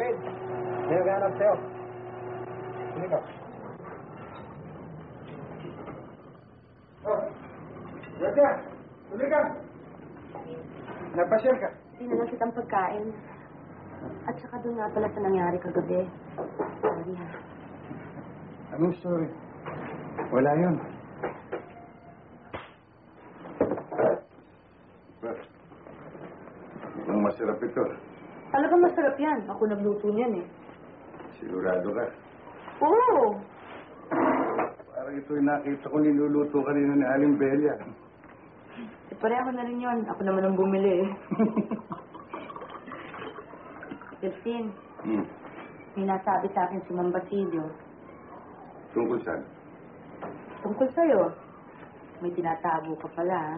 Wade. May naghanap sa'yo. Sino ka? Oh, Georgia! Tuloy ka! Napasyal ka? Dinala kitang pagkain. At saka doon nga pala sa nangyari kagabi. Sorry ha. Anong story? Wala yun. Ang masarap ito. Talagang masarap yan. Ako nagluto niyan eh. Sigurado ka. Oo! Parang ito yung nakita ko niluluto kanina ni Aling Belia. Pareho na rin yun. Ako naman ang bumili eh. Delphine, may nasabi sa akin si Mang Basilio. Tungkol saan? Tungkol sa'yo. May tinatago ka pala ha.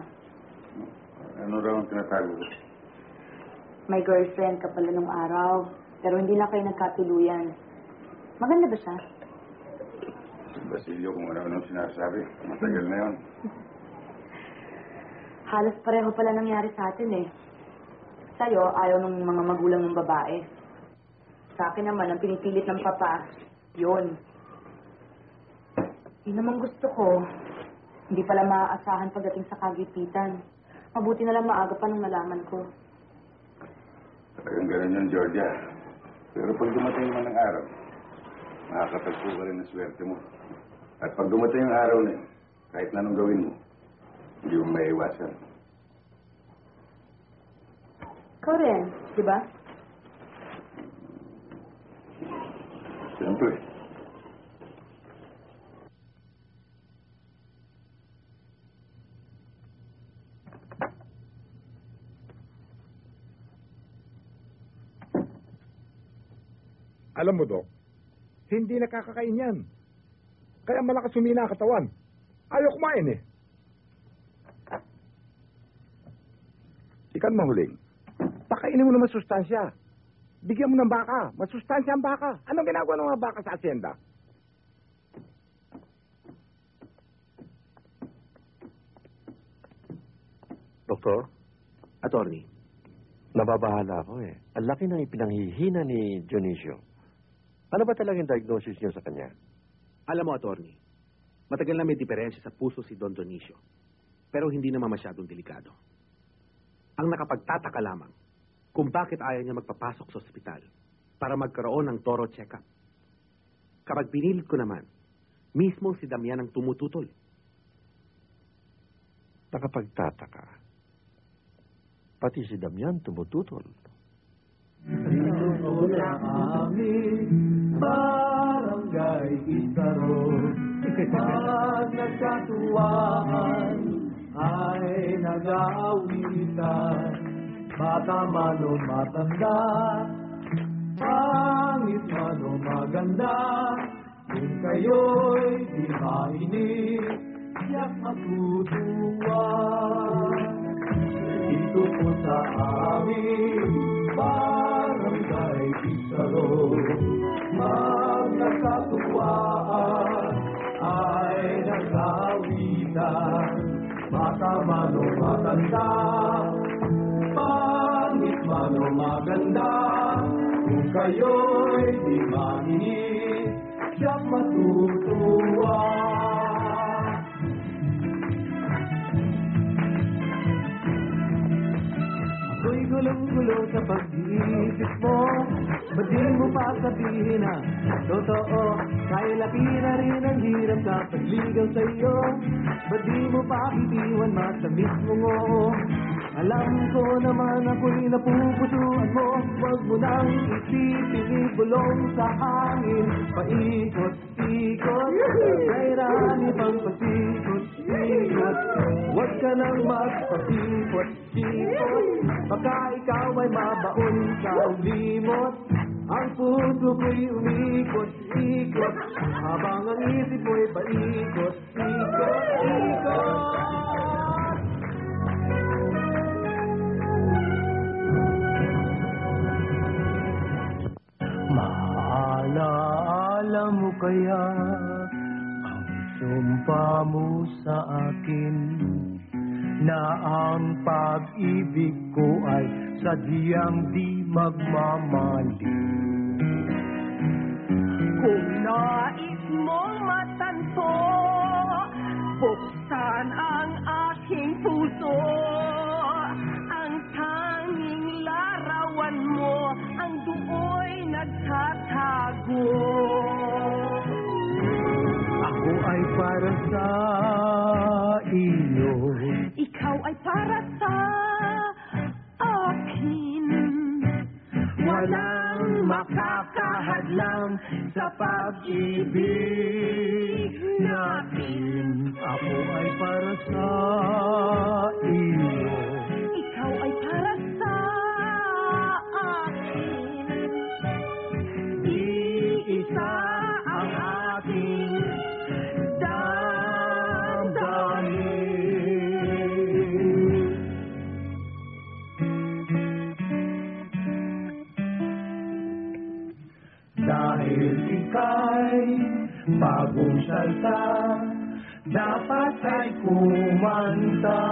Ano raw ang tinatago ko? May girlfriend ka pala nung araw. Pero hindi lang kayo nagkatuluyan. Maganda ba siya? Si Basilio, kung ano-anong sinasabi. Matagal na yun. Halos pareho pala nangyari sa atin eh. Sa'yo, ayaw ng mga magulang ng babae. Sa akin naman, ang pinipilit ng papa, yun. Yun naman gusto ko. Hindi pala maaasahan pagdating sa kagipitan. Mabuti na lang maaga pa nung nalaman ko. Talagang ganun yun, Georgia. Pero pag dumating naman ng araw, makakatagpo ka rin ng swerte mo. At pag dumating yung araw na yun, kahit na anong gawin mo, hindi mo maiiwasan. Ikaw rin, di ba? Siyempre. Alam mo, Dok, hindi nakakakain yan. Kaya malakas humina ang katawan. Ayaw kumain eh. Ikan mahuling. Pakainin mo naman sustansya. Bigyan mo ng baka. Masustansya ang baka. Anong ginagawa ng mga baka sa asyenda? Doktor? Attorney? Nababahala ako eh. Ang laki ng ipinanghihina ni Dionisio. Ano ba talagang diagnosis niyo sa kanya? Alam mo, attorney, matagal na may diferensya sa puso si Don Dionisio. Pero hindi naman masyadong delikado. Ang nakapagtataka lamang kung bakit ayaw niya magpapasok sa ospital para magkaroon ng thorough check-up. Kapag pinilit ko naman, mismo si Damian ang tumututol. Nakapagtataka. Pati si Damian tumututol. Dito na amin, barangay Isaro. Pag nagkatuwaan ay nag-aawitan. Bata man o matanda, pangit man o maganda, kung kayo'y di mainit, siyak matutuwa. Dito po sa amin, barangay Isaro, pag nagkatuwaan ay nag-aawitan. Bata man o matanda, pangit man o maganda, kung kayo'y di mainit, siyak matutuwa. Ako'y gulong-gulo sa pag-iisip mo, ba't di mo pa sabihin na totoo? Kahit laki na rin ang hirap sa pagligaw sa'yo, ba't di mo pa bitiwan matamis mong oo? Alam ko naman ako'y napupusuan mo, wag mo nang isipin ibulong sa hangin. Paikot-ikot, kairani pang pasikot-ikot, wag ka nang magpasipot-sipot, baka ikaw ay mabaon sa ulimot. Ang puso ko'y umikot-ikot, habang ang isip mo'y paikot-ikot-ikot. Maalaala mo kaya ang sumpa mo sa akin na ang pag-ibig ko ay sadyang di magmamali. Kung nais mong matanto, buksan ang aking puso. Ang tanging larawan mo, ang duoy nagtatago. Ako ay para sa iyo. Ikaw ay para sa akin. Walang makakahadlang sa pag-ibig natin. Ako ay para sa iyo. Ikaw ay para sa akin. Iisa ang ating damdamin. Dahil ika'y bagong salta, dapat ay kumanta.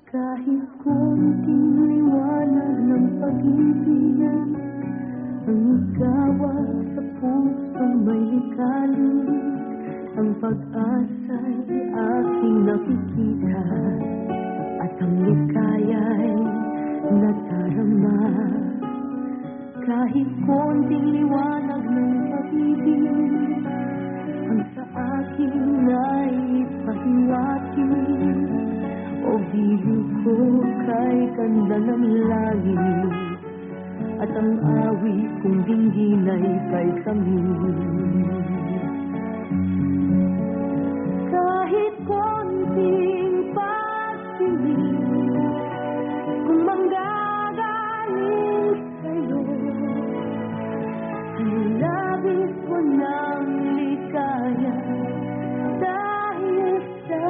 Kahit konting liwanag ng pag-ibig, ang ikawan sa pusong may likalik, ang pag-asa'y aking nakikita, at ang likaya'y nadarama. Kahit konting liwanag ng pag-ibig, ang sa akin ay pahiwatig, o bihig ko kay ganda ng langit, at ang awit kong dinggin ay kay kami. Kahit konting pagsilig, kung manggagaling sa'yo, ang labis ko ng likaya, dahil sa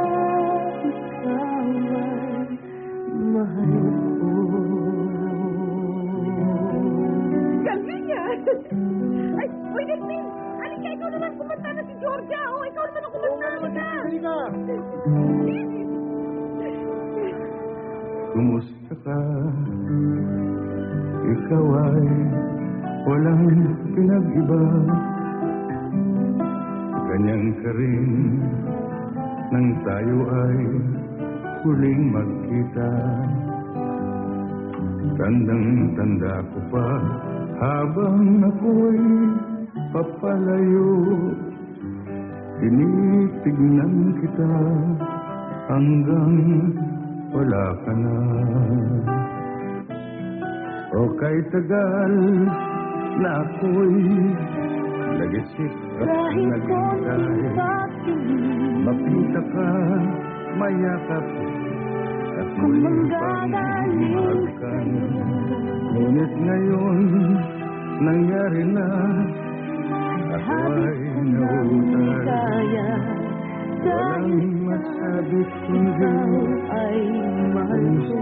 ikaw ay mahal ko. Galing yan! Ay, wait a minute! Halika, ikaw naman kumanta na si Georgia! O, ikaw naman ang kumanta! Halika! Kumusta ka? Ikaw ay walang pinag-iba. Ganyan ka rin nang tayo ay huling magkita. Tandang-tanda ko pa habang ako'y papalayo. Tinitignan kita hanggang wala ka na. O kay tagal na ako'y nag-isip at naghintay. Mapita ka, mayakap at muling pang mahagkan. Ngunit ngayon nangyari na, ako ay nautal. Walang masabi kundi ay mahal ko.